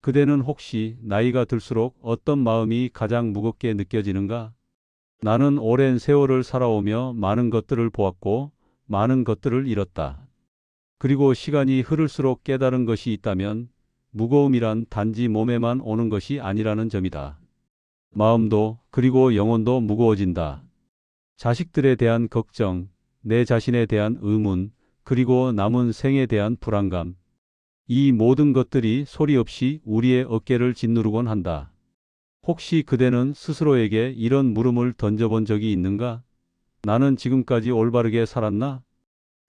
그대는 혹시 나이가 들수록 어떤 마음이 가장 무겁게 느껴지는가? 나는 오랜 세월을 살아오며 많은 것들을 보았고 많은 것들을 잃었다. 그리고 시간이 흐를수록 깨달은 것이 있다면 무거움이란 단지 몸에만 오는 것이 아니라는 점이다. 마음도 그리고 영혼도 무거워진다. 자식들에 대한 걱정, 내 자신에 대한 의문, 그리고 남은 생에 대한 불안감. 이 모든 것들이 소리 없이 우리의 어깨를 짓누르곤 한다. 혹시 그대는 스스로에게 이런 물음을 던져본 적이 있는가? 나는 지금까지 올바르게 살았나?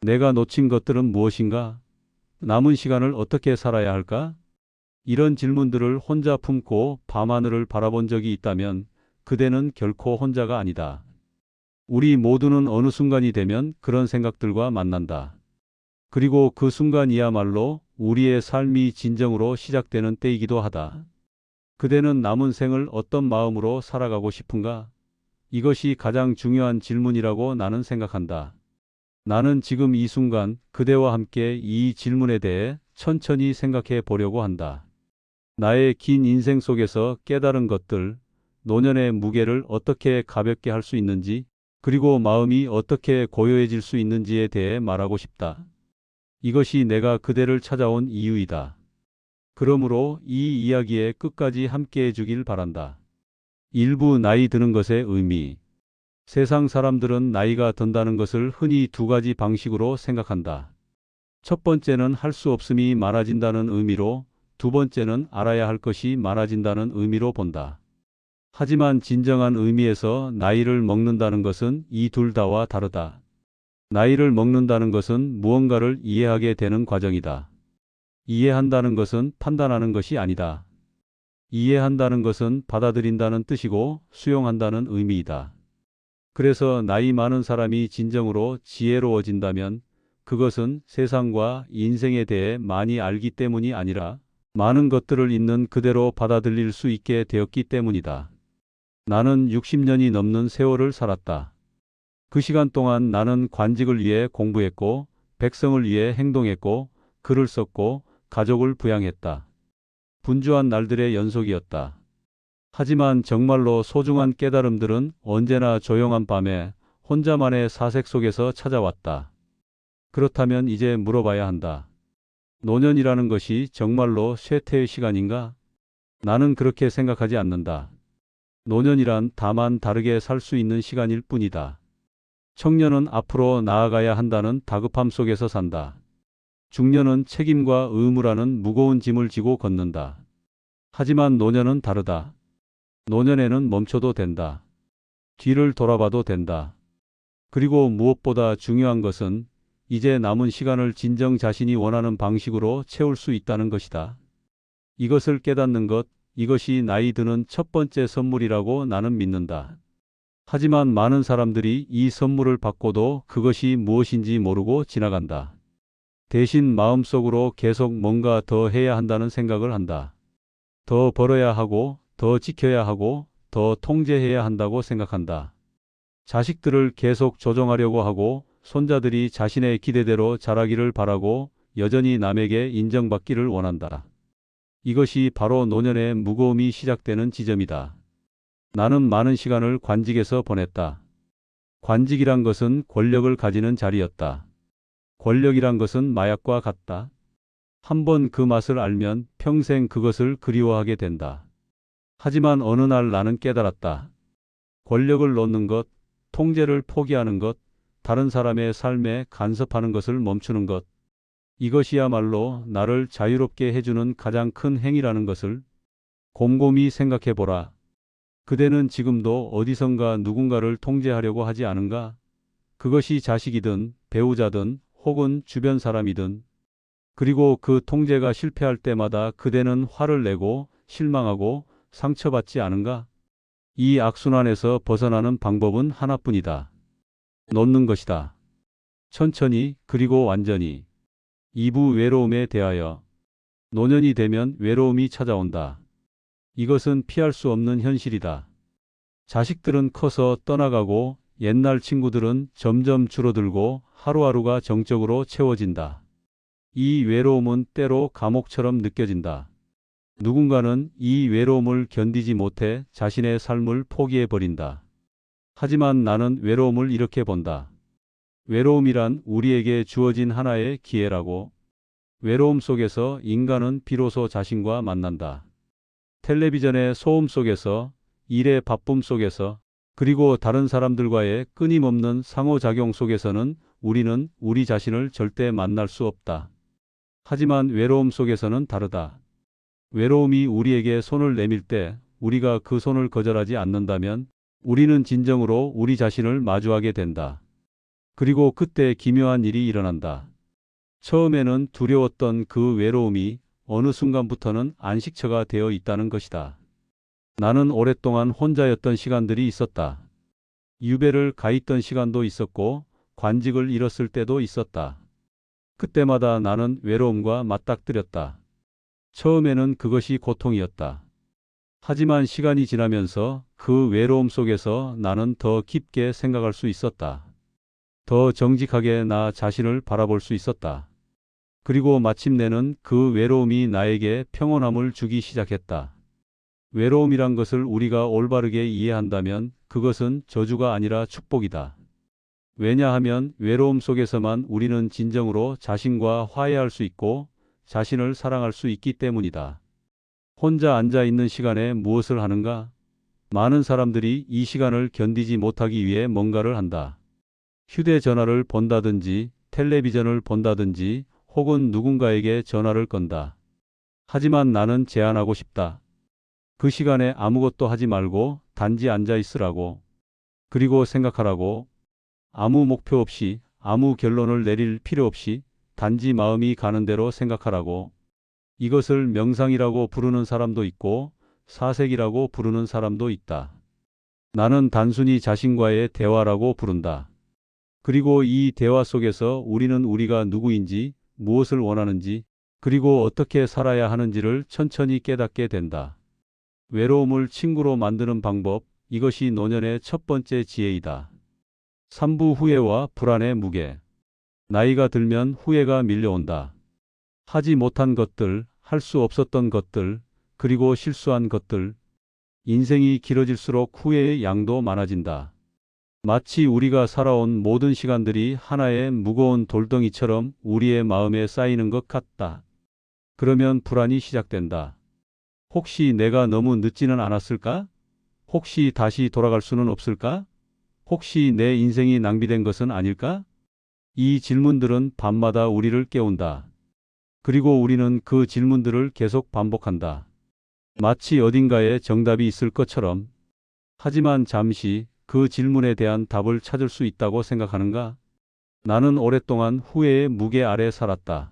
내가 놓친 것들은 무엇인가? 남은 시간을 어떻게 살아야 할까? 이런 질문들을 혼자 품고 밤하늘을 바라본 적이 있다면 그대는 결코 혼자가 아니다. 우리 모두는 어느 순간이 되면 그런 생각들과 만난다. 그리고 그 순간이야말로 우리의 삶이 진정으로 시작되는 때이기도 하다. 그대는 남은 생을 어떤 마음으로 살아가고 싶은가? 이것이 가장 중요한 질문이라고 나는 생각한다. 나는 지금 이 순간 그대와 함께 이 질문에 대해 천천히 생각해 보려고 한다. 나의 긴 인생 속에서 깨달은 것들, 노년의 무게를 어떻게 가볍게 할 수 있는지, 그리고 마음이 어떻게 고요해질 수 있는지에 대해 말하고 싶다. 이것이 내가 그대를 찾아온 이유이다. 그러므로 이 이야기의 끝까지 함께 해주길 바란다. 일부 나이 드는 것의 의미. 세상 사람들은 나이가 든다는 것을 흔히 두 가지 방식으로 생각한다. 첫 번째는 할 수 없음이 많아진다는 의미로, 두 번째는 알아야 할 것이 많아진다는 의미로 본다. 하지만 진정한 의미에서 나이를 먹는다는 것은 이 둘 다와 다르다. 나이를 먹는다는 것은 무언가를 이해하게 되는 과정이다. 이해한다는 것은 판단하는 것이 아니다. 이해한다는 것은 받아들인다는 뜻이고 수용한다는 의미이다. 그래서 나이 많은 사람이 진정으로 지혜로워진다면 그것은 세상과 인생에 대해 많이 알기 때문이 아니라 많은 것들을 있는 그대로 받아들일 수 있게 되었기 때문이다. 나는 60년이 넘는 세월을 살았다. 그 시간 동안 나는 관직을 위해 공부했고, 백성을 위해 행동했고, 글을 썼고, 가족을 부양했다. 분주한 날들의 연속이었다. 하지만 정말로 소중한 깨달음들은 언제나 조용한 밤에 혼자만의 사색 속에서 찾아왔다. 그렇다면 이제 물어봐야 한다. 노년이라는 것이 정말로 쇠퇴의 시간인가? 나는 그렇게 생각하지 않는다. 노년이란 다만 다르게 살 수 있는 시간일 뿐이다. 청년은 앞으로 나아가야 한다는 다급함 속에서 산다. 중년은 책임과 의무라는 무거운 짐을 지고 걷는다. 하지만 노년은 다르다. 노년에는 멈춰도 된다. 뒤를 돌아봐도 된다. 그리고 무엇보다 중요한 것은 이제 남은 시간을 진정 자신이 원하는 방식으로 채울 수 있다는 것이다. 이것을 깨닫는 것, 이것이 나이 드는 첫 번째 선물이라고 나는 믿는다. 하지만 많은 사람들이 이 선물을 받고도 그것이 무엇인지 모르고 지나간다. 대신 마음속으로 계속 뭔가 더 해야 한다는 생각을 한다. 더 벌어야 하고, 더 지켜야 하고, 더 통제해야 한다고 생각한다. 자식들을 계속 조종하려고 하고, 손자들이 자신의 기대대로 자라기를 바라고, 여전히 남에게 인정받기를 원한다. 이것이 바로 노년의 무거움이 시작되는 지점이다. 나는 많은 시간을 관직에서 보냈다. 관직이란 것은 권력을 가지는 자리였다. 권력이란 것은 마약과 같다. 한번 그 맛을 알면 평생 그것을 그리워하게 된다. 하지만 어느 날 나는 깨달았다. 권력을 놓는 것, 통제를 포기하는 것, 다른 사람의 삶에 간섭하는 것을 멈추는 것. 이것이야말로 나를 자유롭게 해주는 가장 큰 행위라는 것을 곰곰이 생각해 보라. 그대는 지금도 어디선가 누군가를 통제하려고 하지 않은가? 그것이 자식이든 배우자든 혹은 주변 사람이든. 그리고 그 통제가 실패할 때마다 그대는 화를 내고 실망하고 상처받지 않은가? 이 악순환에서 벗어나는 방법은 하나뿐이다. 놓는 것이다. 천천히 그리고 완전히. 2부 외로움에 대하여. 노년이 되면 외로움이 찾아온다. 이것은 피할 수 없는 현실이다. 자식들은 커서 떠나가고 옛날 친구들은 점점 줄어들고 하루하루가 정적으로 채워진다. 이 외로움은 때로 감옥처럼 느껴진다. 누군가는 이 외로움을 견디지 못해 자신의 삶을 포기해 버린다. 하지만 나는 외로움을 이렇게 본다. 외로움이란 우리에게 주어진 하나의 기회라고. 외로움 속에서 인간은 비로소 자신과 만난다. 텔레비전의 소음 속에서, 일의 바쁨 속에서, 그리고 다른 사람들과의 끊임없는 상호작용 속에서는 우리는 우리 자신을 절대 만날 수 없다. 하지만 외로움 속에서는 다르다. 외로움이 우리에게 손을 내밀 때 우리가 그 손을 거절하지 않는다면 우리는 진정으로 우리 자신을 마주하게 된다. 그리고 그때 기묘한 일이 일어난다. 처음에는 두려웠던 그 외로움이 어느 순간부터는 안식처가 되어 있다는 것이다. 나는 오랫동안 혼자였던 시간들이 있었다. 유배를 가 있던 시간도 있었고 관직을 잃었을 때도 있었다. 그때마다 나는 외로움과 맞닥뜨렸다. 처음에는 그것이 고통이었다. 하지만 시간이 지나면서 그 외로움 속에서 나는 더 깊게 생각할 수 있었다. 더 정직하게 나 자신을 바라볼 수 있었다. 그리고 마침내는 그 외로움이 나에게 평온함을 주기 시작했다. 외로움이란 것을 우리가 올바르게 이해한다면 그것은 저주가 아니라 축복이다. 왜냐하면 외로움 속에서만 우리는 진정으로 자신과 화해할 수 있고 자신을 사랑할 수 있기 때문이다. 혼자 앉아 있는 시간에 무엇을 하는가? 많은 사람들이 이 시간을 견디지 못하기 위해 뭔가를 한다. 휴대전화를 본다든지 텔레비전을 본다든지 혹은 누군가에게 전화를 건다. 하지만 나는 제안하고 싶다. 그 시간에 아무것도 하지 말고 단지 앉아 있으라고. 그리고 생각하라고. 아무 목표 없이, 아무 결론을 내릴 필요 없이 단지 마음이 가는 대로 생각하라고. 이것을 명상이라고 부르는 사람도 있고 사색이라고 부르는 사람도 있다. 나는 단순히 자신과의 대화라고 부른다. 그리고 이 대화 속에서 우리는 우리가 누구인지, 무엇을 원하는지, 그리고 어떻게 살아야 하는지를 천천히 깨닫게 된다. 외로움을 친구로 만드는 방법, 이것이 노년의 첫 번째 지혜이다. 3부 후회와 불안의 무게. 나이가 들면 후회가 밀려온다. 하지 못한 것들, 할 수 없었던 것들, 그리고 실수한 것들. 인생이 길어질수록 후회의 양도 많아진다. 마치 우리가 살아온 모든 시간들이 하나의 무거운 돌덩이처럼 우리의 마음에 쌓이는 것 같다. 그러면 불안이 시작된다. 혹시 내가 너무 늦지는 않았을까? 혹시 다시 돌아갈 수는 없을까? 혹시 내 인생이 낭비된 것은 아닐까? 이 질문들은 밤마다 우리를 깨운다. 그리고 우리는 그 질문들을 계속 반복한다. 마치 어딘가에 정답이 있을 것처럼. 하지만 잠시 그 질문에 대한 답을 찾을 수 있다고 생각하는가? 나는 오랫동안 후회의 무게 아래 살았다.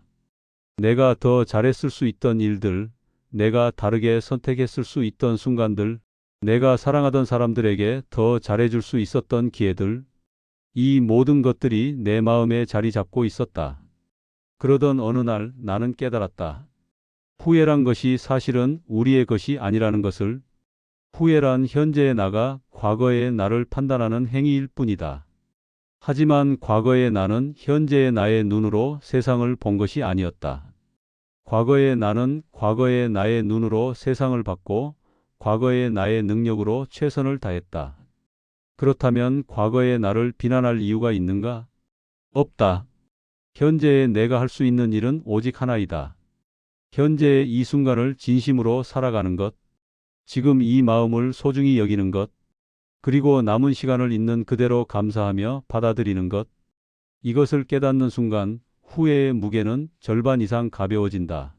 내가 더 잘했을 수 있던 일들, 내가 다르게 선택했을 수 있던 순간들, 내가 사랑하던 사람들에게 더 잘해줄 수 있었던 기회들, 이 모든 것들이 내 마음에 자리 잡고 있었다. 그러던 어느 날 나는 깨달았다. 후회란 것이 사실은 우리의 것이 아니라는 것을. 후회란 현재의 나가 과거의 나를 판단하는 행위일 뿐이다. 하지만 과거의 나는 현재의 나의 눈으로 세상을 본 것이 아니었다. 과거의 나는 과거의 나의 눈으로 세상을 봤고 과거의 나의 능력으로 최선을 다했다. 그렇다면 과거의 나를 비난할 이유가 있는가? 없다. 현재의 내가 할 수 있는 일은 오직 하나이다. 현재의 이 순간을 진심으로 살아가는 것, 지금 이 마음을 소중히 여기는 것, 그리고 남은 시간을 있는 그대로 감사하며 받아들이는 것, 이것을 깨닫는 순간 후회의 무게는 절반 이상 가벼워진다.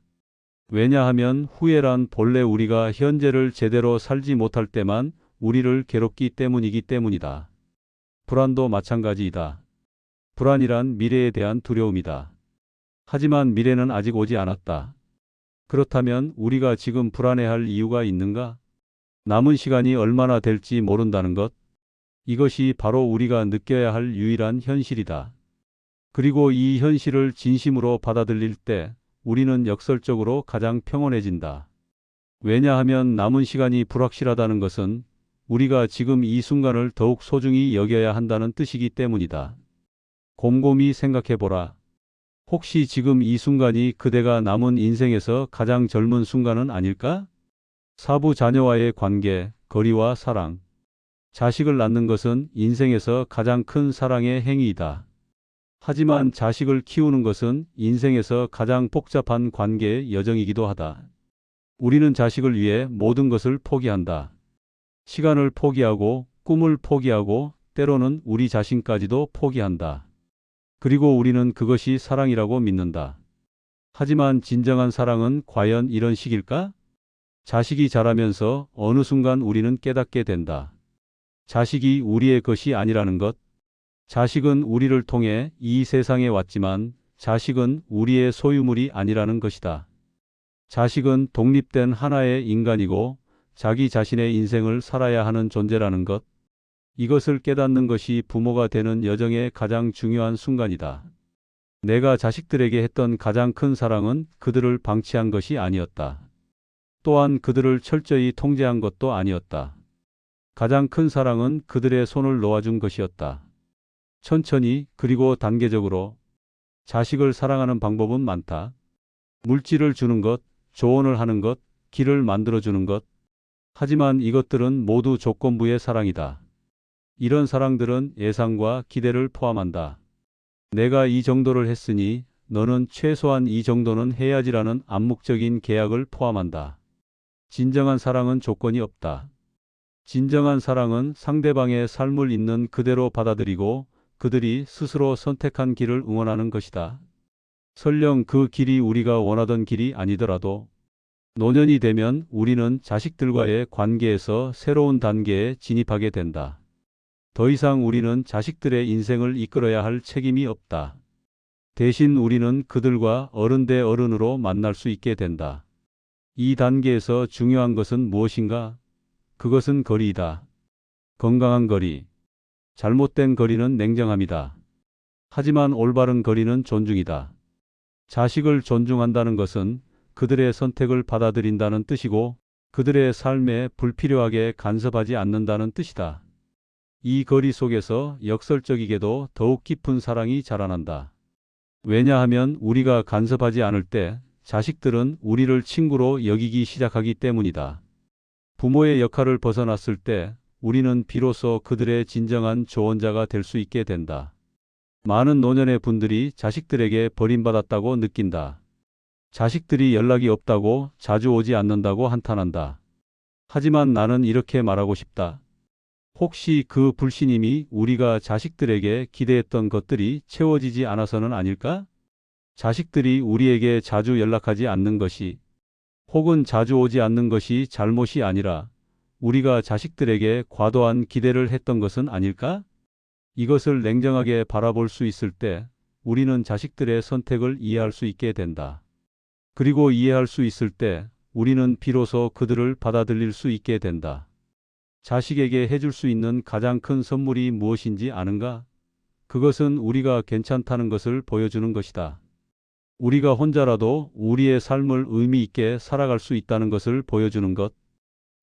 왜냐하면 후회란 본래 우리가 현재를 제대로 살지 못할 때만 우리를 괴롭기 때문이기 때문이다. 불안도 마찬가지이다. 불안이란 미래에 대한 두려움이다. 하지만 미래는 아직 오지 않았다. 그렇다면 우리가 지금 불안해할 이유가 있는가? 남은 시간이 얼마나 될지 모른다는 것. 이것이 바로 우리가 느껴야 할 유일한 현실이다. 그리고 이 현실을 진심으로 받아들일 때 우리는 역설적으로 가장 평온해진다. 왜냐하면 남은 시간이 불확실하다는 것은 우리가 지금 이 순간을 더욱 소중히 여겨야 한다는 뜻이기 때문이다. 곰곰이 생각해보라. 혹시 지금 이 순간이 그대가 남은 인생에서 가장 젊은 순간은 아닐까? 사부 자녀와의 관계, 거리와 사랑. 자식을 낳는 것은 인생에서 가장 큰 사랑의 행위이다. 하지만 자식을 키우는 것은 인생에서 가장 복잡한 관계의 여정이기도 하다. 우리는 자식을 위해 모든 것을 포기한다. 시간을 포기하고, 꿈을 포기하고, 때로는 우리 자신까지도 포기한다. 그리고 우리는 그것이 사랑이라고 믿는다. 하지만 진정한 사랑은 과연 이런 식일까? 자식이 자라면서 어느 순간 우리는 깨닫게 된다. 자식이 우리의 것이 아니라는 것. 자식은 우리를 통해 이 세상에 왔지만 자식은 우리의 소유물이 아니라는 것이다. 자식은 독립된 하나의 인간이고 자기 자신의 인생을 살아야 하는 존재라는 것. 이것을 깨닫는 것이 부모가 되는 여정의 가장 중요한 순간이다. 내가 자식들에게 했던 가장 큰 사랑은 그들을 방치한 것이 아니었다. 또한 그들을 철저히 통제한 것도 아니었다. 가장 큰 사랑은 그들의 손을 놓아준 것이었다. 천천히 그리고 단계적으로. 자식을 사랑하는 방법은 많다. 물질을 주는 것, 조언을 하는 것, 길을 만들어주는 것. 하지만 이것들은 모두 조건부의 사랑이다. 이런 사랑들은 예상과 기대를 포함한다. 내가 이 정도를 했으니 너는 최소한 이 정도는 해야지라는 암묵적인 계약을 포함한다. 진정한 사랑은 조건이 없다. 진정한 사랑은 상대방의 삶을 있는 그대로 받아들이고 그들이 스스로 선택한 길을 응원하는 것이다. 설령 그 길이 우리가 원하던 길이 아니더라도 노년이 되면 우리는 자식들과의 관계에서 새로운 단계에 진입하게 된다. 더 이상 우리는 자식들의 인생을 이끌어야 할 책임이 없다. 대신 우리는 그들과 어른 대 어른으로 만날 수 있게 된다. 이 단계에서 중요한 것은 무엇인가? 그것은 거리이다. 건강한 거리. 잘못된 거리는 냉정함이다. 하지만 올바른 거리는 존중이다. 자식을 존중한다는 것은 그들의 선택을 받아들인다는 뜻이고 그들의 삶에 불필요하게 간섭하지 않는다는 뜻이다. 이 거리 속에서 역설적이게도 더욱 깊은 사랑이 자라난다. 왜냐하면 우리가 간섭하지 않을 때 자식들은 우리를 친구로 여기기 시작하기 때문이다. 부모의 역할을 벗어났을 때 우리는 비로소 그들의 진정한 조언자가 될 수 있게 된다. 많은 노년의 분들이 자식들에게 버림받았다고 느낀다. 자식들이 연락이 없다고 자주 오지 않는다고 한탄한다. 하지만 나는 이렇게 말하고 싶다. 혹시 그 불신임이 우리가 자식들에게 기대했던 것들이 채워지지 않아서는 아닐까? 자식들이 우리에게 자주 연락하지 않는 것이 혹은 자주 오지 않는 것이 잘못이 아니라 우리가 자식들에게 과도한 기대를 했던 것은 아닐까? 이것을 냉정하게 바라볼 수 있을 때 우리는 자식들의 선택을 이해할 수 있게 된다. 그리고 이해할 수 있을 때 우리는 비로소 그들을 받아들일 수 있게 된다. 자식에게 해줄 수 있는 가장 큰 선물이 무엇인지 아는가? 그것은 우리가 괜찮다는 것을 보여주는 것이다. 우리가 혼자라도 우리의 삶을 의미 있게 살아갈 수 있다는 것을 보여주는 것.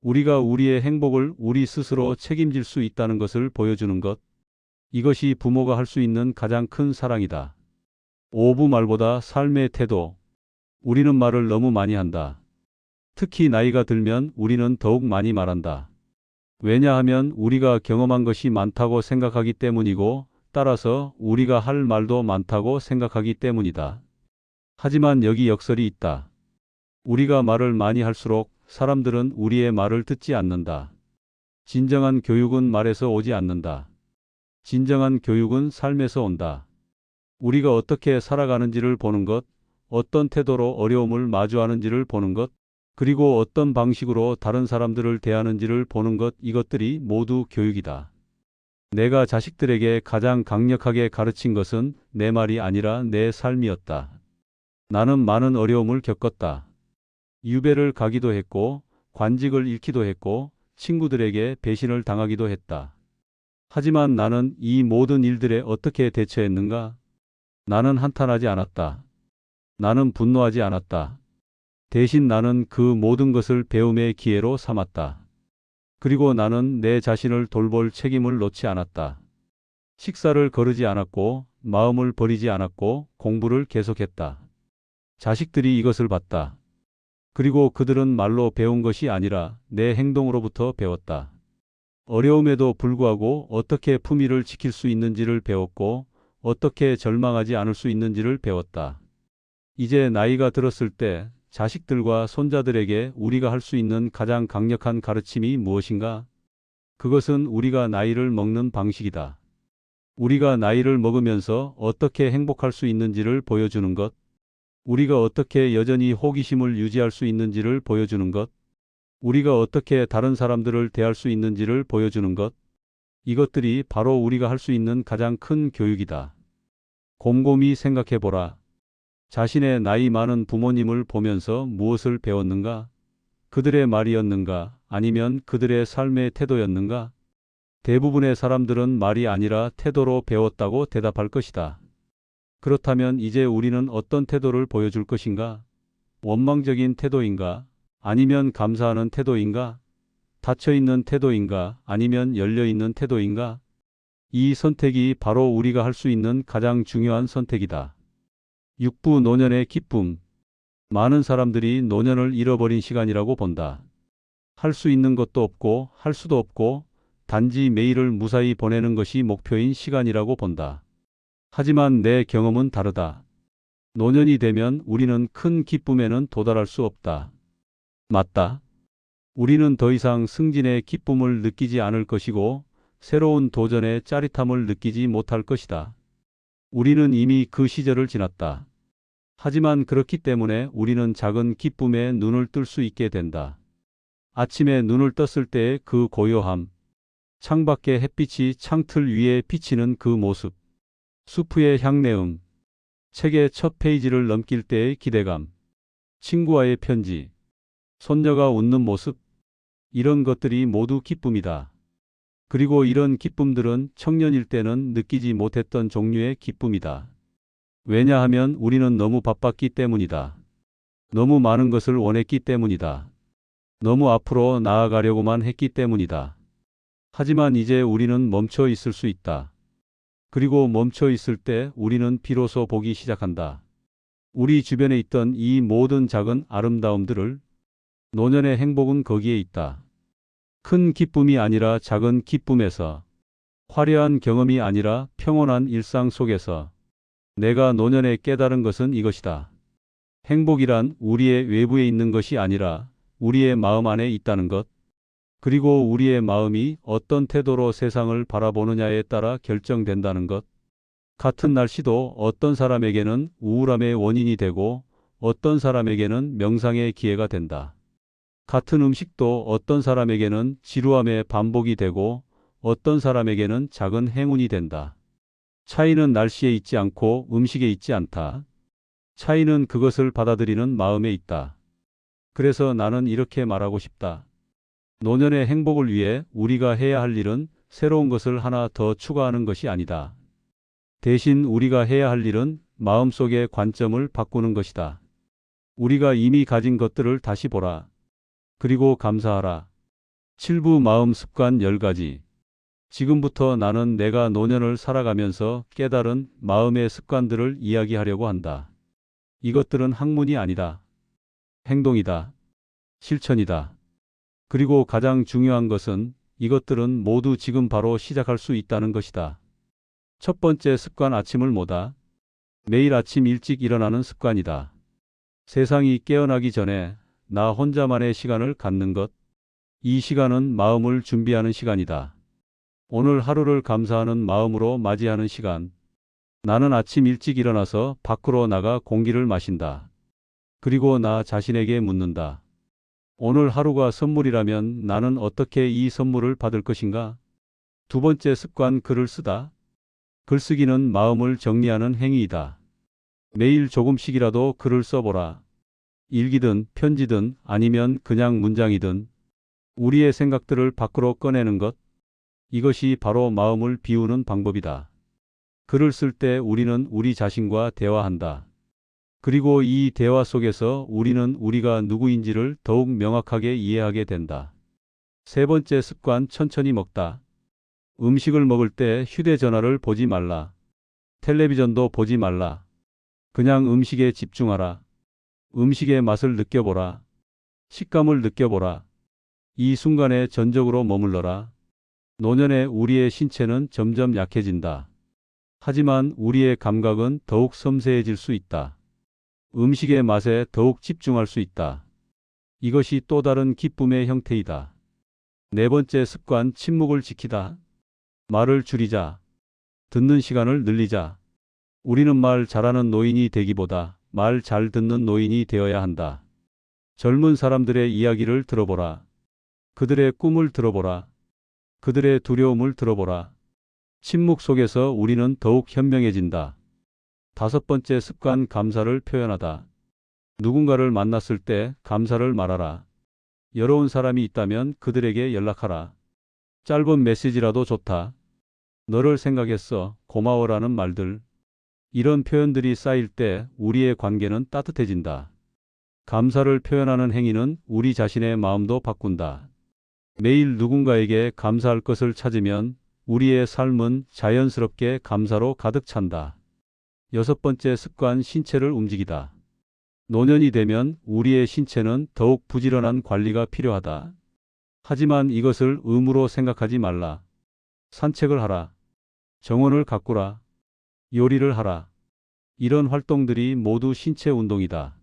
우리가 우리의 행복을 우리 스스로 책임질 수 있다는 것을 보여주는 것. 이것이 부모가 할 수 있는 가장 큰 사랑이다. 오부 말보다 삶의 태도. 우리는 말을 너무 많이 한다. 특히 나이가 들면 우리는 더욱 많이 말한다. 왜냐하면 우리가 경험한 것이 많다고 생각하기 때문이고 따라서 우리가 할 말도 많다고 생각하기 때문이다. 하지만 여기 역설이 있다. 우리가 말을 많이 할수록 사람들은 우리의 말을 듣지 않는다. 진정한 교육은 말에서 오지 않는다. 진정한 교육은 삶에서 온다. 우리가 어떻게 살아가는지를 보는 것, 어떤 태도로 어려움을 마주하는지를 보는 것, 그리고 어떤 방식으로 다른 사람들을 대하는지를 보는 것, 이것들이 모두 교육이다. 내가 자식들에게 가장 강력하게 가르친 것은 내 말이 아니라 내 삶이었다. 나는 많은 어려움을 겪었다. 유배를 가기도 했고, 관직을 잃기도 했고, 친구들에게 배신을 당하기도 했다. 하지만 나는 이 모든 일들에 어떻게 대처했는가? 나는 한탄하지 않았다. 나는 분노하지 않았다. 대신 나는 그 모든 것을 배움의 기회로 삼았다. 그리고 나는 내 자신을 돌볼 책임을 놓지 않았다. 식사를 거르지 않았고, 마음을 버리지 않았고, 공부를 계속했다. 자식들이 이것을 봤다. 그리고 그들은 말로 배운 것이 아니라 내 행동으로부터 배웠다. 어려움에도 불구하고 어떻게 품위를 지킬 수 있는지를 배웠고 어떻게 절망하지 않을 수 있는지를 배웠다. 이제 나이가 들었을 때 자식들과 손자들에게 우리가 할 수 있는 가장 강력한 가르침이 무엇인가? 그것은 우리가 나이를 먹는 방식이다. 우리가 나이를 먹으면서 어떻게 행복할 수 있는지를 보여주는 것, 우리가 어떻게 여전히 호기심을 유지할 수 있는지를 보여주는 것, 우리가 어떻게 다른 사람들을 대할 수 있는지를 보여주는 것, 이것들이 바로 우리가 할 수 있는 가장 큰 교육이다. 곰곰이 생각해 보라. 자신의 나이 많은 부모님을 보면서 무엇을 배웠는가? 그들의 말이었는가? 아니면 그들의 삶의 태도였는가? 대부분의 사람들은 말이 아니라 태도로 배웠다고 대답할 것이다. 그렇다면 이제 우리는 어떤 태도를 보여줄 것인가? 원망적인 태도인가? 아니면 감사하는 태도인가? 닫혀있는 태도인가? 아니면 열려있는 태도인가? 이 선택이 바로 우리가 할 수 있는 가장 중요한 선택이다. 육부 노년의 기쁨. 많은 사람들이 노년을 잃어버린 시간이라고 본다. 할 수 있는 것도 없고 할 수도 없고 단지 매일을 무사히 보내는 것이 목표인 시간이라고 본다. 하지만 내 경험은 다르다. 노년이 되면 우리는 큰 기쁨에는 도달할 수 없다. 맞다. 우리는 더 이상 승진의 기쁨을 느끼지 않을 것이고 새로운 도전의 짜릿함을 느끼지 못할 것이다. 우리는 이미 그 시절을 지났다. 하지만 그렇기 때문에 우리는 작은 기쁨에 눈을 뜰 수 있게 된다. 아침에 눈을 떴을 때의 그 고요함, 창밖의 햇빛이 창틀 위에 비치는 그 모습, 수프의 향내음, 책의 첫 페이지를 넘길 때의 기대감, 친구와의 편지, 손녀가 웃는 모습, 이런 것들이 모두 기쁨이다. 그리고 이런 기쁨들은 청년일 때는 느끼지 못했던 종류의 기쁨이다. 왜냐하면 우리는 너무 바빴기 때문이다. 너무 많은 것을 원했기 때문이다. 너무 앞으로 나아가려고만 했기 때문이다. 하지만 이제 우리는 멈춰 있을 수 있다. 그리고 멈춰 있을 때 우리는 비로소 보기 시작한다. 우리 주변에 있던 이 모든 작은 아름다움들을. 노년의 행복은 거기에 있다. 큰 기쁨이 아니라 작은 기쁨에서, 화려한 경험이 아니라 평온한 일상 속에서. 내가 노년에 깨달은 것은 이것이다. 행복이란 우리의 외부에 있는 것이 아니라 우리의 마음 안에 있다는 것. 그리고 우리의 마음이 어떤 태도로 세상을 바라보느냐에 따라 결정된다는 것. 같은 날씨도 어떤 사람에게는 우울함의 원인이 되고 어떤 사람에게는 명상의 기회가 된다. 같은 음식도 어떤 사람에게는 지루함의 반복이 되고 어떤 사람에게는 작은 행운이 된다. 차이는 날씨에 있지 않고 음식에 있지 않다. 차이는 그것을 받아들이는 마음에 있다. 그래서 나는 이렇게 말하고 싶다. 노년의 행복을 위해 우리가 해야 할 일은 새로운 것을 하나 더 추가하는 것이 아니다. 대신 우리가 해야 할 일은 마음속의 관점을 바꾸는 것이다. 우리가 이미 가진 것들을 다시 보라. 그리고 감사하라. 7부 마음 습관 10가지. 지금부터 나는 내가 노년을 살아가면서 깨달은 마음의 습관들을 이야기하려고 한다. 이것들은 학문이 아니다. 행동이다. 실천이다. 그리고 가장 중요한 것은 이것들은 모두 지금 바로 시작할 수 있다는 것이다. 첫 번째 습관 아침을 모다. 매일 아침 일찍 일어나는 습관이다. 세상이 깨어나기 전에 나 혼자만의 시간을 갖는 것. 이 시간은 마음을 준비하는 시간이다. 오늘 하루를 감사하는 마음으로 맞이하는 시간. 나는 아침 일찍 일어나서 밖으로 나가 공기를 마신다. 그리고 나 자신에게 묻는다. 오늘 하루가 선물이라면 나는 어떻게 이 선물을 받을 것인가? 두 번째 습관 글을 쓰다. 글쓰기는 마음을 정리하는 행위이다. 매일 조금씩이라도 글을 써보라. 일기든 편지든 아니면 그냥 문장이든 우리의 생각들을 밖으로 꺼내는 것. 이것이 바로 마음을 비우는 방법이다. 글을 쓸 때 우리는 우리 자신과 대화한다. 그리고 이 대화 속에서 우리는 우리가 누구인지를 더욱 명확하게 이해하게 된다. 세 번째 습관 천천히 먹다. 음식을 먹을 때 휴대전화를 보지 말라. 텔레비전도 보지 말라. 그냥 음식에 집중하라. 음식의 맛을 느껴보라. 식감을 느껴보라. 이 순간에 전적으로 머물러라. 노년에 우리의 신체는 점점 약해진다. 하지만 우리의 감각은 더욱 섬세해질 수 있다. 음식의 맛에 더욱 집중할 수 있다. 이것이 또 다른 기쁨의 형태이다. 네 번째 습관, 침묵을 지키다. 말을 줄이자. 듣는 시간을 늘리자. 우리는 말 잘하는 노인이 되기보다 말 잘 듣는 노인이 되어야 한다. 젊은 사람들의 이야기를 들어보라. 그들의 꿈을 들어보라. 그들의 두려움을 들어보라. 침묵 속에서 우리는 더욱 현명해진다. 다섯 번째 습관, 감사를 표현하다. 누군가를 만났을 때 감사를 말하라. 여로운 사람이 있다면 그들에게 연락하라. 짧은 메시지라도 좋다. 너를 생각했어. 고마워라는 말들. 이런 표현들이 쌓일 때 우리의 관계는 따뜻해진다. 감사를 표현하는 행위는 우리 자신의 마음도 바꾼다. 매일 누군가에게 감사할 것을 찾으면 우리의 삶은 자연스럽게 감사로 가득 찬다. 여섯 번째 습관, 신체를 움직이다. 노년이 되면 우리의 신체는 더욱 부지런한 관리가 필요하다. 하지만 이것을 의무로 생각하지 말라. 산책을 하라. 정원을 가꾸라. 요리를 하라. 이런 활동들이 모두 신체 운동이다.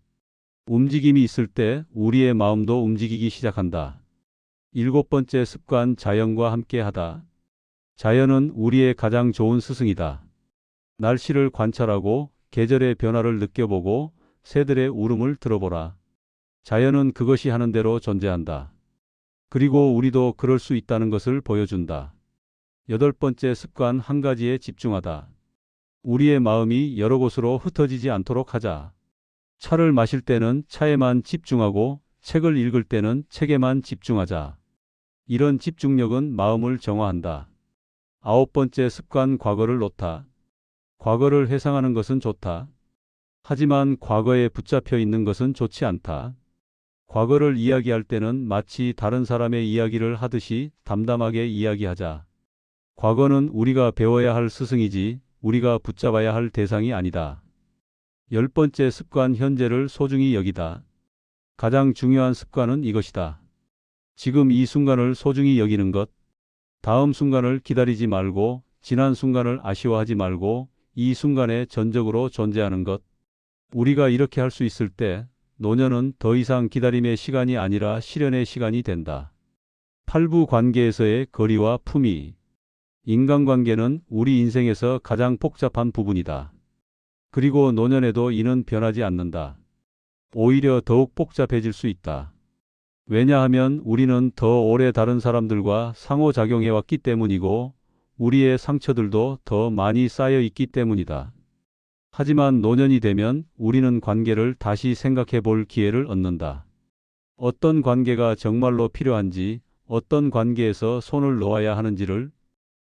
움직임이 있을 때 우리의 마음도 움직이기 시작한다. 일곱 번째 습관, 자연과 함께 하다. 자연은 우리의 가장 좋은 스승이다. 날씨를 관찰하고 계절의 변화를 느껴보고 새들의 울음을 들어보라. 자연은 그것이 하는 대로 존재한다. 그리고 우리도 그럴 수 있다는 것을 보여준다. 여덟 번째 습관, 한 가지에 집중하다. 우리의 마음이 여러 곳으로 흩어지지 않도록 하자. 차를 마실 때는 차에만 집중하고 책을 읽을 때는 책에만 집중하자. 이런 집중력은 마음을 정화한다. 아홉 번째 습관, 과거를 놓다. 과거를 회상하는 것은 좋다. 하지만 과거에 붙잡혀 있는 것은 좋지 않다. 과거를 이야기할 때는 마치 다른 사람의 이야기를 하듯이 담담하게 이야기하자. 과거는 우리가 배워야 할 스승이지 우리가 붙잡아야 할 대상이 아니다. 열 번째 습관, 현재를 소중히 여기다. 가장 중요한 습관은 이것이다. 지금 이 순간을 소중히 여기는 것. 다음 순간을 기다리지 말고 지난 순간을 아쉬워하지 말고 이 순간에 전적으로 존재하는 것. 우리가 이렇게 할 수 있을 때 노년은 더 이상 기다림의 시간이 아니라 실현의 시간이 된다. 팔부 관계에서의 거리와 품위. 인간관계는 우리 인생에서 가장 복잡한 부분이다. 그리고 노년에도 이는 변하지 않는다. 오히려 더욱 복잡해질 수 있다. 왜냐하면 우리는 더 오래 다른 사람들과 상호작용해왔기 때문이고 우리의 상처들도 더 많이 쌓여 있기 때문이다. 하지만 노년이 되면 우리는 관계를 다시 생각해 볼 기회를 얻는다. 어떤 관계가 정말로 필요한지, 어떤 관계에서 손을 놓아야 하는지를.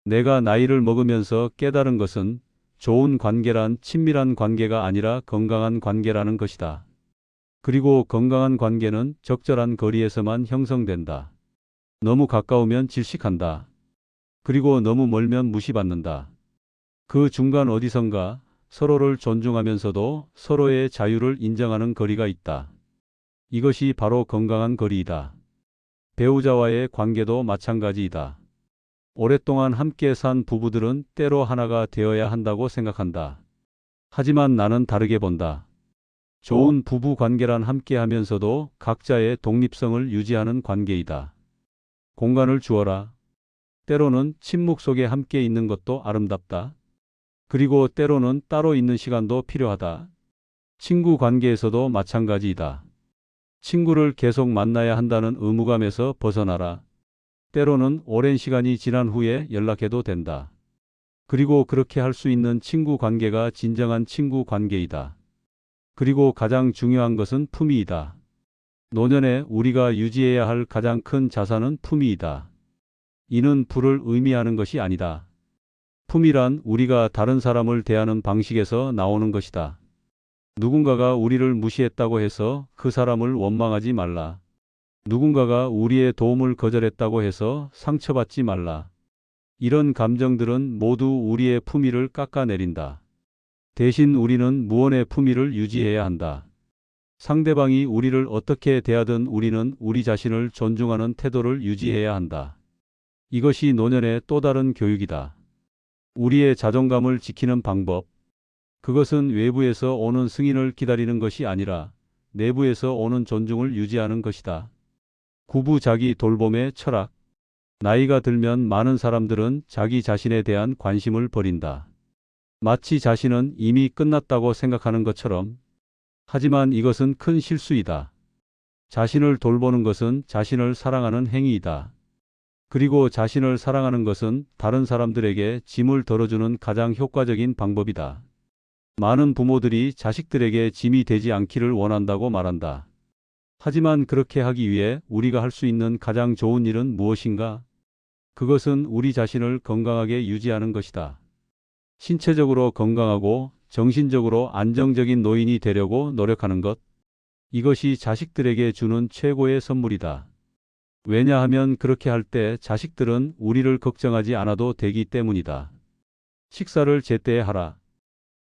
내가 나이를 먹으면서 깨달은 것은 좋은 관계란 친밀한 관계가 아니라 건강한 관계라는 것이다. 그리고 건강한 관계는 적절한 거리에서만 형성된다. 너무 가까우면 질식한다. 그리고 너무 멀면 무시받는다. 그 중간 어디선가 서로를 존중하면서도 서로의 자유를 인정하는 거리가 있다. 이것이 바로 건강한 거리이다. 배우자와의 관계도 마찬가지이다. 오랫동안 함께 산 부부들은 때로 하나가 되어야 한다고 생각한다. 하지만 나는 다르게 본다. 좋은 부부 관계란 함께 하면서도 각자의 독립성을 유지하는 관계이다. 공간을 주어라. 때로는 침묵 속에 함께 있는 것도 아름답다. 그리고 때로는 따로 있는 시간도 필요하다. 친구 관계에서도 마찬가지이다. 친구를 계속 만나야 한다는 의무감에서 벗어나라. 때로는 오랜 시간이 지난 후에 연락해도 된다. 그리고 그렇게 할 수 있는 친구 관계가 진정한 친구 관계이다. 그리고 가장 중요한 것은 품위이다. 노년에 우리가 유지해야 할 가장 큰 자산은 품위이다. 이는 부를 의미하는 것이 아니다. 품위란 우리가 다른 사람을 대하는 방식에서 나오는 것이다. 누군가가 우리를 무시했다고 해서 그 사람을 원망하지 말라. 누군가가 우리의 도움을 거절했다고 해서 상처받지 말라. 이런 감정들은 모두 우리의 품위를 깎아내린다. 대신 우리는 무언의 품위를 유지해야 한다. 상대방이 우리를 어떻게 대하든 우리는 우리 자신을 존중하는 태도를 유지해야 한다. 이것이 노년의 또 다른 교육이다. 우리의 자존감을 지키는 방법. 그것은 외부에서 오는 승인을 기다리는 것이 아니라 내부에서 오는 존중을 유지하는 것이다. 구부자기 돌봄의 철학. 나이가 들면 많은 사람들은 자기 자신에 대한 관심을 버린다. 마치 자신은 이미 끝났다고 생각하는 것처럼. 하지만 이것은 큰 실수이다. 자신을 돌보는 것은 자신을 사랑하는 행위이다. 그리고 자신을 사랑하는 것은 다른 사람들에게 짐을 덜어주는 가장 효과적인 방법이다. 많은 부모들이 자식들에게 짐이 되지 않기를 원한다고 말한다. 하지만 그렇게 하기 위해 우리가 할 수 있는 가장 좋은 일은 무엇인가? 그것은 우리 자신을 건강하게 유지하는 것이다. 신체적으로 건강하고 정신적으로 안정적인 노인이 되려고 노력하는 것. 이것이 자식들에게 주는 최고의 선물이다. 왜냐하면 그렇게 할 때 자식들은 우리를 걱정하지 않아도 되기 때문이다. 식사를 제때에 하라.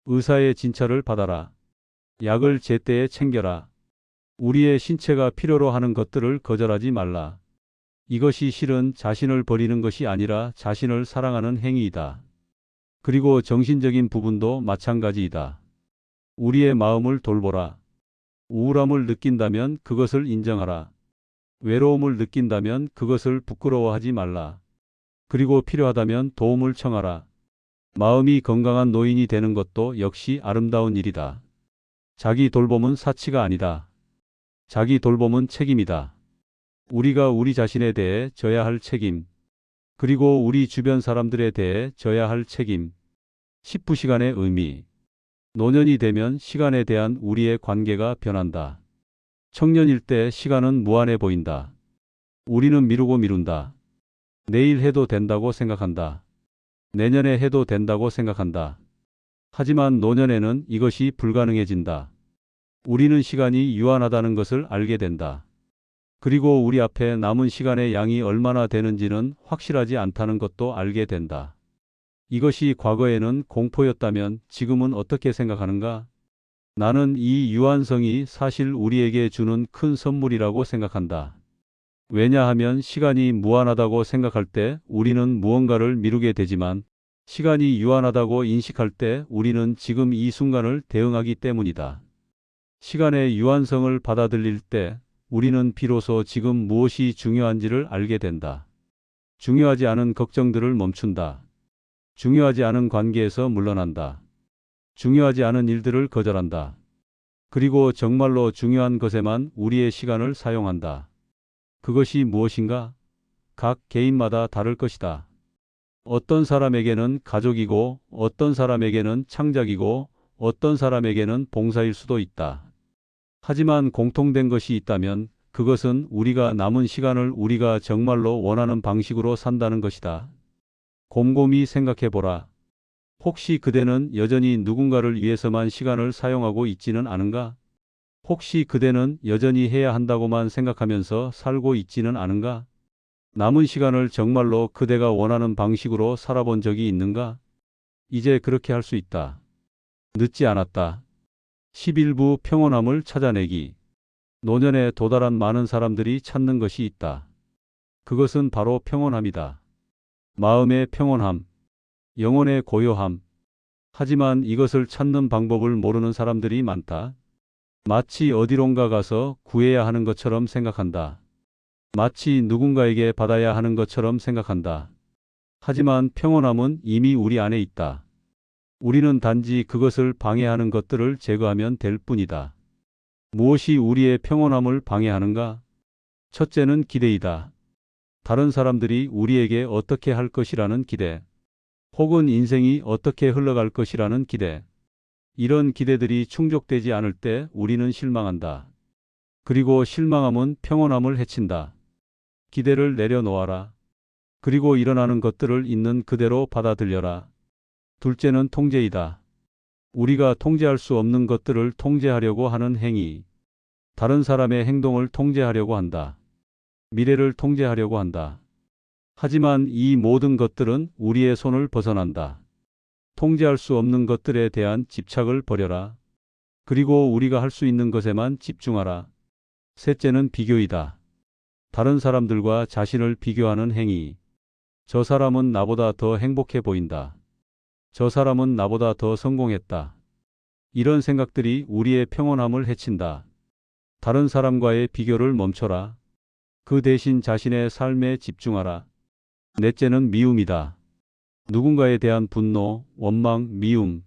의사의 진찰을 받아라. 약을 제때에 챙겨라. 우리의 신체가 필요로 하는 것들을 거절하지 말라. 이것이 실은 자신을 버리는 것이 아니라 자신을 사랑하는 행위이다. 그리고 정신적인 부분도 마찬가지이다. 우리의 마음을 돌보라. 우울함을 느낀다면 그것을 인정하라. 외로움을 느낀다면 그것을 부끄러워하지 말라. 그리고 필요하다면 도움을 청하라. 마음이 건강한 노인이 되는 것도 역시 아름다운 일이다. 자기 돌봄은 사치가 아니다. 자기 돌봄은 책임이다. 우리가 우리 자신에 대해 져야 할 책임, 그리고 우리 주변 사람들에 대해 져야 할 책임. 10부시간의 의미. 노년이 되면 시간에 대한 우리의 관계가 변한다. 청년일 때 시간은 무한해 보인다. 우리는 미루고 미룬다. 내일 해도 된다고 생각한다. 내년에 해도 된다고 생각한다. 하지만 노년에는 이것이 불가능해진다. 우리는 시간이 유한하다는 것을 알게 된다. 그리고 우리 앞에 남은 시간의 양이 얼마나 되는지는 확실하지 않다는 것도 알게 된다. 이것이 과거에는 공포였다면 지금은 어떻게 생각하는가? 나는 이 유한성이 사실 우리에게 주는 큰 선물이라고 생각한다. 왜냐하면 시간이 무한하다고 생각할 때 우리는 무언가를 미루게 되지만 시간이 유한하다고 인식할 때 우리는 지금 이 순간을 대응하기 때문이다. 시간의 유한성을 받아들일 때 우리는 비로소 지금 무엇이 중요한지를 알게 된다. 중요하지 않은 걱정들을 멈춘다. 중요하지 않은 관계에서 물러난다. 중요하지 않은 일들을 거절한다. 그리고 정말로 중요한 것에만 우리의 시간을 사용한다. 그것이 무엇인가? 각 개인마다 다를 것이다. 어떤 사람에게는 가족이고, 어떤 사람에게는 창작이고, 어떤 사람에게는 봉사일 수도 있다. 하지만 공통된 것이 있다면 그것은 우리가 남은 시간을 우리가 정말로 원하는 방식으로 산다는 것이다. 곰곰이 생각해 보라. 혹시 그대는 여전히 누군가를 위해서만 시간을 사용하고 있지는 않은가? 혹시 그대는 여전히 해야 한다고만 생각하면서 살고 있지는 않은가? 남은 시간을 정말로 그대가 원하는 방식으로 살아본 적이 있는가? 이제 그렇게 할 수 있다. 늦지 않았다. 11부 평온함을 찾아내기. 노년에 도달한 많은 사람들이 찾는 것이 있다. 그것은 바로 평온함이다. 마음의 평온함, 영혼의 고요함. 하지만 이것을 찾는 방법을 모르는 사람들이 많다. 마치 어디론가 가서 구해야 하는 것처럼 생각한다. 마치 누군가에게 받아야 하는 것처럼 생각한다. 하지만 평온함은 이미 우리 안에 있다. 우리는 단지 그것을 방해하는 것들을 제거하면 될 뿐이다. 무엇이 우리의 평온함을 방해하는가? 첫째는 기대이다. 다른 사람들이 우리에게 어떻게 할 것이라는 기대, 혹은 인생이 어떻게 흘러갈 것이라는 기대. 이런 기대들이 충족되지 않을 때 우리는 실망한다. 그리고 실망함은 평온함을 해친다. 기대를 내려놓아라. 그리고 일어나는 것들을 있는 그대로 받아들여라. 둘째는 통제이다. 우리가 통제할 수 없는 것들을 통제하려고 하는 행위. 다른 사람의 행동을 통제하려고 한다. 미래를 통제하려고 한다. 하지만 이 모든 것들은 우리의 손을 벗어난다. 통제할 수 없는 것들에 대한 집착을 버려라. 그리고 우리가 할 수 있는 것에만 집중하라. 셋째는 비교이다. 다른 사람들과 자신을 비교하는 행위. 저 사람은 나보다 더 행복해 보인다. 저 사람은 나보다 더 성공했다. 이런 생각들이 우리의 평온함을 해친다. 다른 사람과의 비교를 멈춰라. 그 대신 자신의 삶에 집중하라. 넷째는 미움이다. 누군가에 대한 분노, 원망, 미움.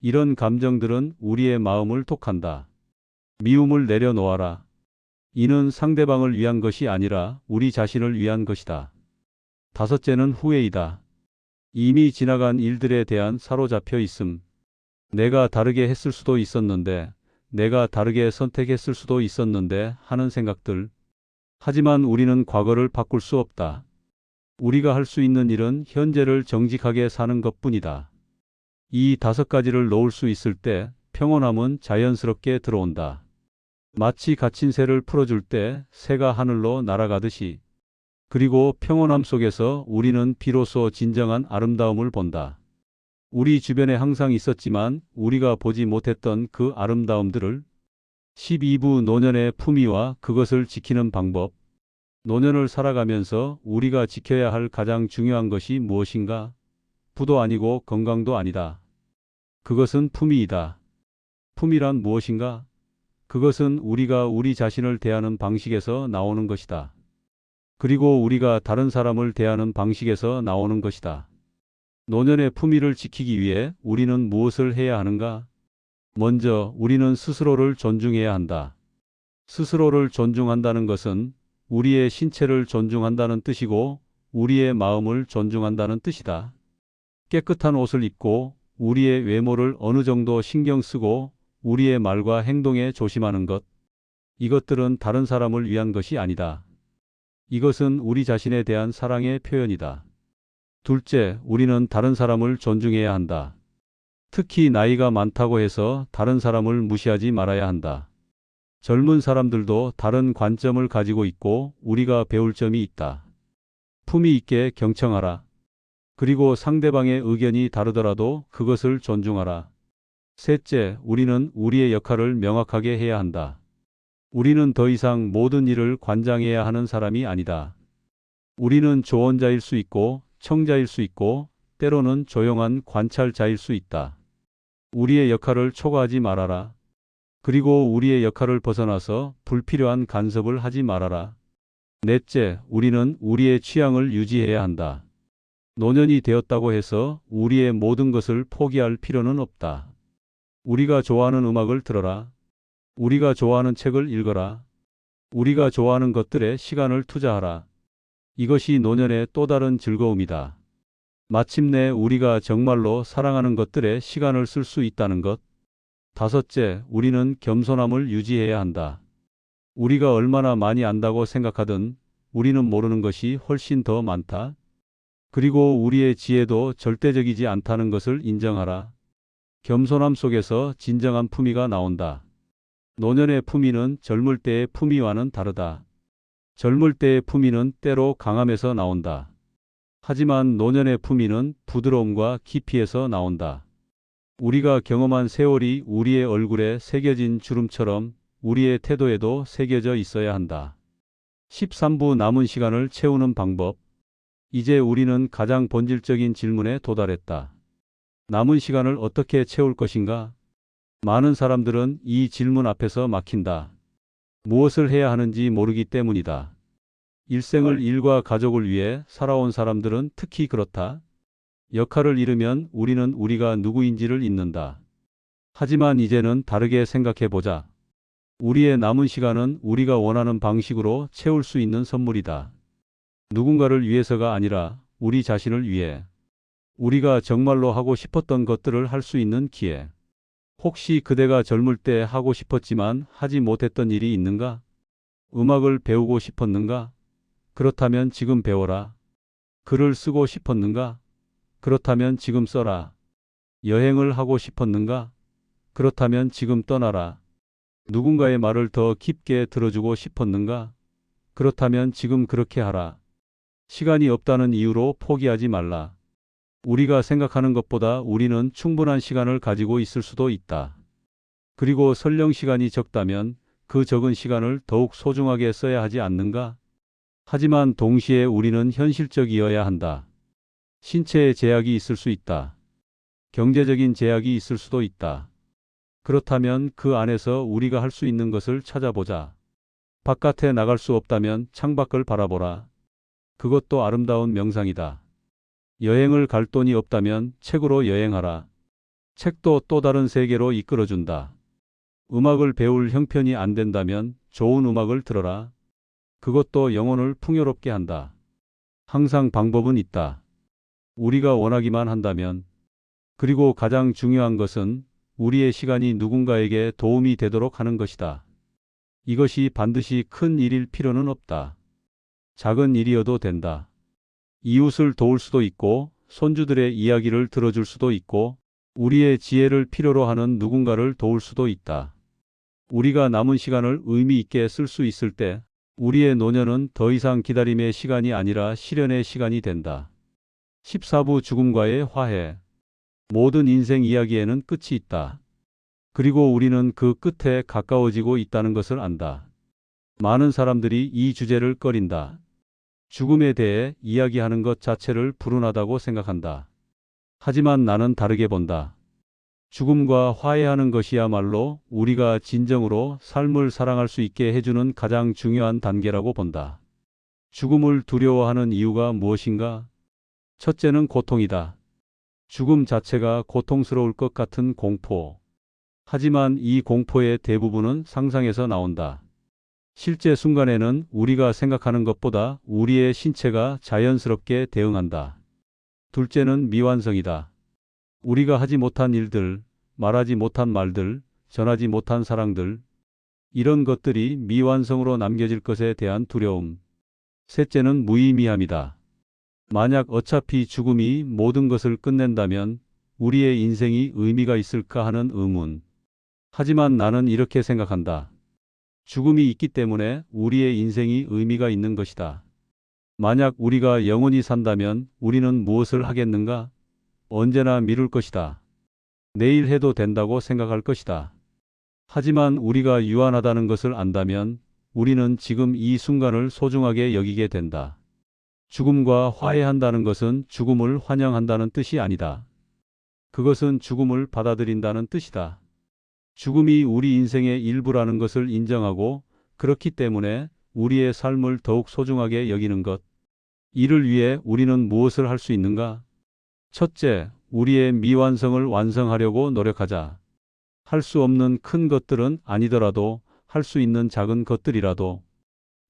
이런 감정들은 우리의 마음을 독한다. 미움을 내려놓아라. 이는 상대방을 위한 것이 아니라 우리 자신을 위한 것이다. 다섯째는 후회이다. 이미 지나간 일들에 대한 사로잡혀 있음. 내가 다르게 했을 수도 있었는데, 내가 다르게 선택했을 수도 있었는데 하는 생각들. 하지만 우리는 과거를 바꿀 수 없다. 우리가 할 수 있는 일은 현재를 정직하게 사는 것뿐이다. 이 다섯 가지를 놓을 수 있을 때 평온함은 자연스럽게 들어온다. 마치 갇힌 새를 풀어줄 때 새가 하늘로 날아가듯이. 그리고 평온함 속에서 우리는 비로소 진정한 아름다움을 본다. 우리 주변에 항상 있었지만 우리가 보지 못했던 그 아름다움들을. 12부 노년의 품위와 그것을 지키는 방법. 노년을 살아가면서 우리가 지켜야 할 가장 중요한 것이 무엇인가? 부도 아니고 건강도 아니다. 그것은 품위이다. 품위란 무엇인가? 그것은 우리가 우리 자신을 대하는 방식에서 나오는 것이다. 그리고 우리가 다른 사람을 대하는 방식에서 나오는 것이다. 노년의 품위를 지키기 위해 우리는 무엇을 해야 하는가? 먼저 우리는 스스로를 존중해야 한다. 스스로를 존중한다는 것은 우리의 신체를 존중한다는 뜻이고 우리의 마음을 존중한다는 뜻이다. 깨끗한 옷을 입고 우리의 외모를 어느 정도 신경 쓰고 우리의 말과 행동에 조심하는 것. 이것들은 다른 사람을 위한 것이 아니다. 이것은 우리 자신에 대한 사랑의 표현이다. 둘째, 우리는 다른 사람을 존중해야 한다. 특히 나이가 많다고 해서 다른 사람을 무시하지 말아야 한다. 젊은 사람들도 다른 관점을 가지고 있고 우리가 배울 점이 있다. 품위 있게 경청하라. 그리고 상대방의 의견이 다르더라도 그것을 존중하라. 셋째, 우리는 우리의 역할을 명확하게 해야 한다. 우리는 더 이상 모든 일을 관장해야 하는 사람이 아니다. 우리는 조언자일 수 있고 청자일 수 있고 때로는 조용한 관찰자일 수 있다. 우리의 역할을 초과하지 말아라. 그리고 우리의 역할을 벗어나서 불필요한 간섭을 하지 말아라. 넷째, 우리는 우리의 취향을 유지해야 한다. 노년이 되었다고 해서 우리의 모든 것을 포기할 필요는 없다. 우리가 좋아하는 음악을 들어라. 우리가 좋아하는 책을 읽어라. 우리가 좋아하는 것들에 시간을 투자하라. 이것이 노년의 또 다른 즐거움이다. 마침내 우리가 정말로 사랑하는 것들에 시간을 쓸 수 있다는 것. 다섯째, 우리는 겸손함을 유지해야 한다. 우리가 얼마나 많이 안다고 생각하든 우리는 모르는 것이 훨씬 더 많다. 그리고 우리의 지혜도 절대적이지 않다는 것을 인정하라. 겸손함 속에서 진정한 품위가 나온다. 노년의 품위는 젊을 때의 품위와는 다르다. 젊을 때의 품위는 때로 강함에서 나온다. 하지만 노년의 품위는 부드러움과 깊이에서 나온다. 우리가 경험한 세월이 우리의 얼굴에 새겨진 주름처럼 우리의 태도에도 새겨져 있어야 한다. 13부 남은 시간을 채우는 방법. 이제 우리는 가장 본질적인 질문에 도달했다. 남은 시간을 어떻게 채울 것인가? 많은 사람들은 이 질문 앞에서 막힌다. 무엇을 해야 하는지 모르기 때문이다. 일생을 일과 가족을 위해 살아온 사람들은 특히 그렇다. 역할을 잃으면 우리는 우리가 누구인지를 잊는다. 하지만 이제는 다르게 생각해 보자. 우리의 남은 시간은 우리가 원하는 방식으로 채울 수 있는 선물이다. 누군가를 위해서가 아니라 우리 자신을 위해. 우리가 정말로 하고 싶었던 것들을 할 수 있는 기회. 혹시 그대가 젊을 때 하고 싶었지만 하지 못했던 일이 있는가? 음악을 배우고 싶었는가? 그렇다면 지금 배워라. 글을 쓰고 싶었는가? 그렇다면 지금 써라. 여행을 하고 싶었는가? 그렇다면 지금 떠나라. 누군가의 말을 더 깊게 들어주고 싶었는가? 그렇다면 지금 그렇게 하라. 시간이 없다는 이유로 포기하지 말라. 우리가 생각하는 것보다 우리는 충분한 시간을 가지고 있을 수도 있다. 그리고 설령 시간이 적다면 그 적은 시간을 더욱 소중하게 써야 하지 않는가? 하지만 동시에 우리는 현실적이어야 한다. 신체의 제약이 있을 수 있다. 경제적인 제약이 있을 수도 있다. 그렇다면 그 안에서 우리가 할 수 있는 것을 찾아보자. 바깥에 나갈 수 없다면 창밖을 바라보라. 그것도 아름다운 명상이다. 여행을 갈 돈이 없다면 책으로 여행하라. 책도 또 다른 세계로 이끌어준다. 음악을 배울 형편이 안 된다면 좋은 음악을 들어라. 그것도 영혼을 풍요롭게 한다. 항상 방법은 있다. 우리가 원하기만 한다면. 그리고 가장 중요한 것은 우리의 시간이 누군가에게 도움이 되도록 하는 것이다. 이것이 반드시 큰 일일 필요는 없다. 작은 일이어도 된다. 이웃을 도울 수도 있고, 손주들의 이야기를 들어줄 수도 있고, 우리의 지혜를 필요로 하는 누군가를 도울 수도 있다. 우리가 남은 시간을 의미 있게 쓸 수 있을 때, 우리의 노년은 더 이상 기다림의 시간이 아니라 실현의 시간이 된다. 14부 죽음과의 화해. 모든 인생 이야기에는 끝이 있다. 그리고 우리는 그 끝에 가까워지고 있다는 것을 안다. 많은 사람들이 이 주제를 꺼린다. 죽음에 대해 이야기하는 것 자체를 불운하다고 생각한다. 하지만 나는 다르게 본다. 죽음과 화해하는 것이야말로 우리가 진정으로 삶을 사랑할 수 있게 해주는 가장 중요한 단계라고 본다. 죽음을 두려워하는 이유가 무엇인가? 첫째는 고통이다. 죽음 자체가 고통스러울 것 같은 공포. 하지만 이 공포의 대부분은 상상에서 나온다. 실제 순간에는 우리가 생각하는 것보다 우리의 신체가 자연스럽게 대응한다. 둘째는 미완성이다. 우리가 하지 못한 일들, 말하지 못한 말들, 전하지 못한 사랑들, 이런 것들이 미완성으로 남겨질 것에 대한 두려움. 셋째는 무의미함이다. 만약 어차피 죽음이 모든 것을 끝낸다면 우리의 인생이 의미가 있을까 하는 의문. 하지만 나는 이렇게 생각한다. 죽음이 있기 때문에 우리의 인생이 의미가 있는 것이다. 만약 우리가 영원히 산다면 우리는 무엇을 하겠는가? 언제나 미룰 것이다. 내일 해도 된다고 생각할 것이다. 하지만 우리가 유한하다는 것을 안다면 우리는 지금 이 순간을 소중하게 여기게 된다. 죽음과 화해한다는 것은 죽음을 환영한다는 뜻이 아니다. 그것은 죽음을 받아들인다는 뜻이다. 죽음이 우리 인생의 일부라는 것을 인정하고 그렇기 때문에 우리의 삶을 더욱 소중하게 여기는 것. 이를 위해 우리는 무엇을 할 수 있는가? 첫째, 우리의 미완성을 완성하려고 노력하자. 할 수 없는 큰 것들은 아니더라도 할 수 있는 작은 것들이라도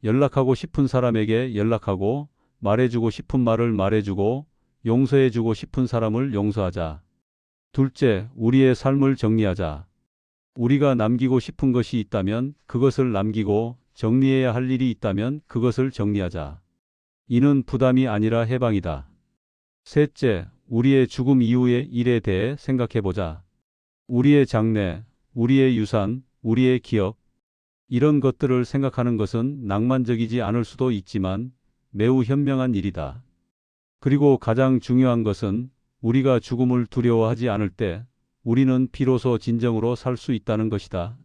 연락하고 싶은 사람에게 연락하고 말해주고 싶은 말을 말해주고 용서해주고 싶은 사람을 용서하자. 둘째, 우리의 삶을 정리하자. 우리가 남기고 싶은 것이 있다면 그것을 남기고 정리해야 할 일이 있다면 그것을 정리하자. 이는 부담이 아니라 해방이다. 셋째, 우리의 죽음 이후의 일에 대해 생각해보자. 우리의 장래, 우리의 유산, 우리의 기억, 이런 것들을 생각하는 것은 낭만적이지 않을 수도 있지만 매우 현명한 일이다. 그리고 가장 중요한 것은 우리가 죽음을 두려워하지 않을 때 우리는 비로소 진정으로 살 수 있다는 것이다.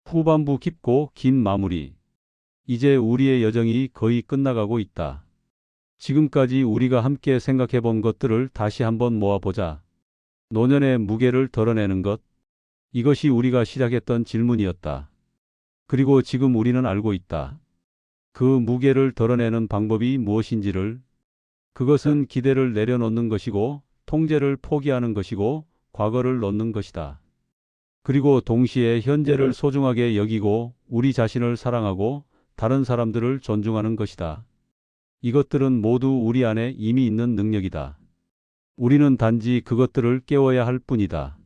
후반부 깊고 긴 마무리. 이제 우리의 여정이 거의 끝나가고 있다. 지금까지 우리가 함께 생각해 본 것들을 다시 한번 모아보자. 노년의 무게를 덜어내는 것. 이것이 우리가 시작했던 질문이었다. 그리고 지금 우리는 알고 있다. 그 무게를 덜어내는 방법이 무엇인지를. 그것은 기대를 내려놓는 것이고 통제를 포기하는 것이고 과거를 놓는 것이다. 그리고 동시에 현재를 소중하게 여기고 우리 자신을 사랑하고 다른 사람들을 존중하는 것이다. 이것들은 모두 우리 안에 이미 있는 능력이다. 우리는 단지 그것들을 깨워야 할 뿐이다.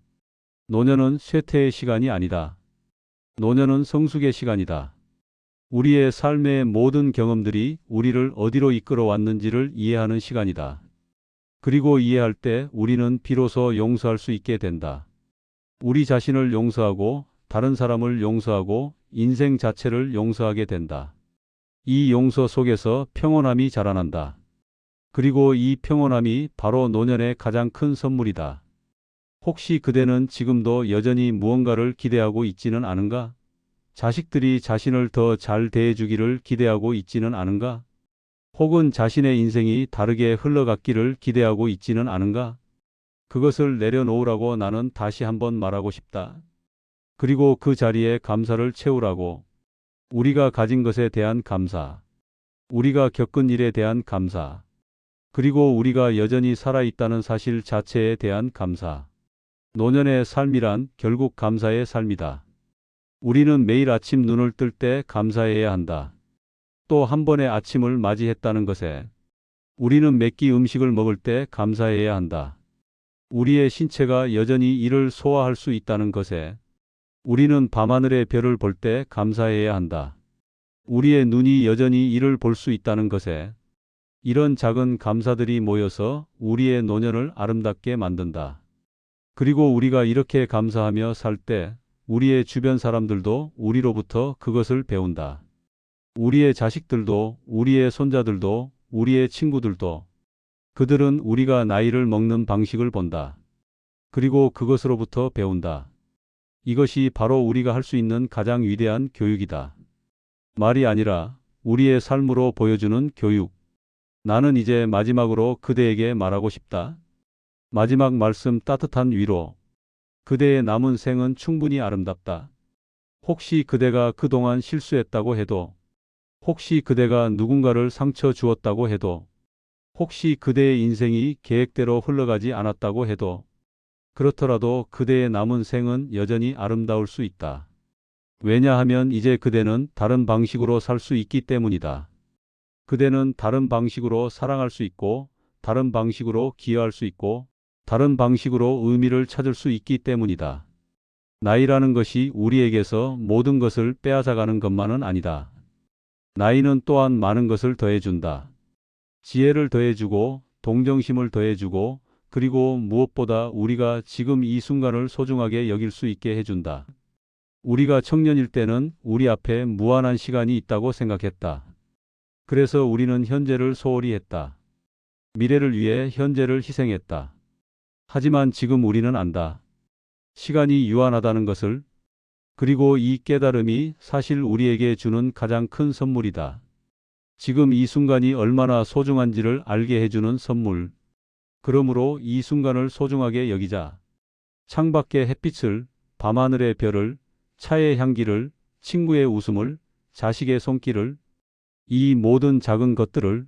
노년은 쇠퇴의 시간이 아니다. 노년은 성숙의 시간이다. 우리의 삶의 모든 경험들이 우리를 어디로 이끌어 왔는지를 이해하는 시간이다. 그리고 이해할 때 우리는 비로소 용서할 수 있게 된다. 우리 자신을 용서하고 다른 사람을 용서하고 인생 자체를 용서하게 된다. 이 용서 속에서 평온함이 자라난다. 그리고 이 평온함이 바로 노년의 가장 큰 선물이다. 혹시 그대는 지금도 여전히 무언가를 기대하고 있지는 않은가? 자식들이 자신을 더 잘 대해주기를 기대하고 있지는 않은가? 혹은 자신의 인생이 다르게 흘러갔기를 기대하고 있지는 않은가? 그것을 내려놓으라고 나는 다시 한번 말하고 싶다. 그리고 그 자리에 감사를 채우라고. 우리가 가진 것에 대한 감사. 우리가 겪은 일에 대한 감사. 그리고 우리가 여전히 살아있다는 사실 자체에 대한 감사. 노년의 삶이란 결국 감사의 삶이다. 우리는 매일 아침 눈을 뜰 때 감사해야 한다. 또 한 번의 아침을 맞이했다는 것에. 우리는 몇 끼 음식을 먹을 때 감사해야 한다. 우리의 신체가 여전히 이를 소화할 수 있다는 것에. 우리는 밤하늘의 별을 볼 때 감사해야 한다. 우리의 눈이 여전히 이를 볼 수 있다는 것에. 이런 작은 감사들이 모여서 우리의 노년을 아름답게 만든다. 그리고 우리가 이렇게 감사하며 살 때 우리의 주변 사람들도 우리로부터 그것을 배운다. 우리의 자식들도, 우리의 손자들도, 우리의 친구들도. 그들은 우리가 나이를 먹는 방식을 본다. 그리고 그것으로부터 배운다. 이것이 바로 우리가 할 수 있는 가장 위대한 교육이다. 말이 아니라 우리의 삶으로 보여주는 교육. 나는 이제 마지막으로 그대에게 말하고 싶다. 마지막 말씀 따뜻한 위로. 그대의 남은 생은 충분히 아름답다. 혹시 그대가 그동안 실수했다고 해도, 혹시 그대가 누군가를 상처 주었다고 해도, 혹시 그대의 인생이 계획대로 흘러가지 않았다고 해도, 그렇더라도 그대의 남은 생은 여전히 아름다울 수 있다. 왜냐하면 이제 그대는 다른 방식으로 살 수 있기 때문이다. 그대는 다른 방식으로 사랑할 수 있고, 다른 방식으로 기여할 수 있고, 다른 방식으로 의미를 찾을 수 있기 때문이다. 나이라는 것이 우리에게서 모든 것을 빼앗아가는 것만은 아니다. 나이는 또한 많은 것을 더해준다. 지혜를 더해주고, 동정심을 더해주고, 그리고 무엇보다 우리가 지금 이 순간을 소중하게 여길 수 있게 해준다. 우리가 청년일 때는 우리 앞에 무한한 시간이 있다고 생각했다. 그래서 우리는 현재를 소홀히 했다. 미래를 위해 현재를 희생했다. 하지만 지금 우리는 안다. 시간이 유한하다는 것을. 그리고 이 깨달음이 사실 우리에게 주는 가장 큰 선물이다. 지금 이 순간이 얼마나 소중한지를 알게 해주는 선물. 그러므로 이 순간을 소중하게 여기자. 창밖의 햇빛을, 밤하늘의 별을, 차의 향기를, 친구의 웃음을, 자식의 손길을, 이 모든 작은 것들을,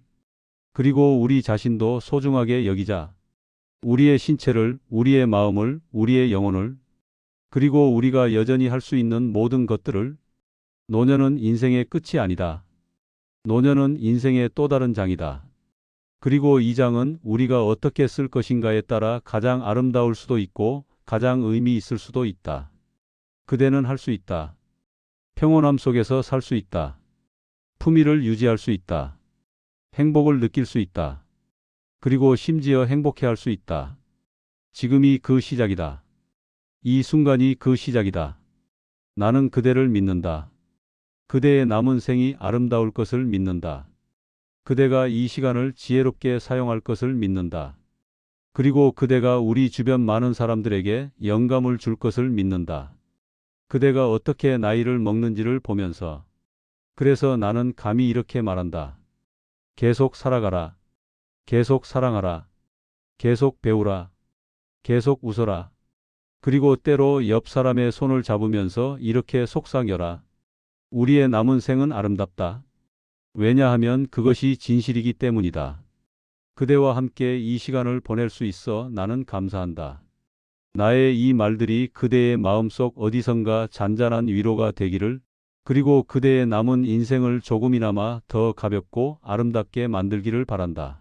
그리고 우리 자신도 소중하게 여기자. 우리의 신체를, 우리의 마음을, 우리의 영혼을, 그리고 우리가 여전히 할 수 있는 모든 것들을. 노년은 인생의 끝이 아니다. 노년은 인생의 또 다른 장이다. 그리고 이 장은 우리가 어떻게 쓸 것인가에 따라 가장 아름다울 수도 있고 가장 의미 있을 수도 있다. 그대는 할 수 있다. 평온함 속에서 살 수 있다. 품위를 유지할 수 있다. 행복을 느낄 수 있다. 그리고 심지어 행복해 할 수 있다. 지금이 그 시작이다. 이 순간이 그 시작이다. 나는 그대를 믿는다. 그대의 남은 생이 아름다울 것을 믿는다. 그대가 이 시간을 지혜롭게 사용할 것을 믿는다. 그리고 그대가 우리 주변 많은 사람들에게 영감을 줄 것을 믿는다. 그대가 어떻게 나이를 먹는지를 보면서. 그래서 나는 감히 이렇게 말한다. 계속 살아가라. 계속 사랑하라. 계속 배우라. 계속 웃어라. 그리고 때로 옆 사람의 손을 잡으면서 이렇게 속삭여라. 우리의 남은 생은 아름답다. 왜냐하면 그것이 진실이기 때문이다. 그대와 함께 이 시간을 보낼 수 있어 나는 감사한다. 나의 이 말들이 그대의 마음속 어디선가 잔잔한 위로가 되기를, 그리고 그대의 남은 인생을 조금이나마 더 가볍고 아름답게 만들기를 바란다.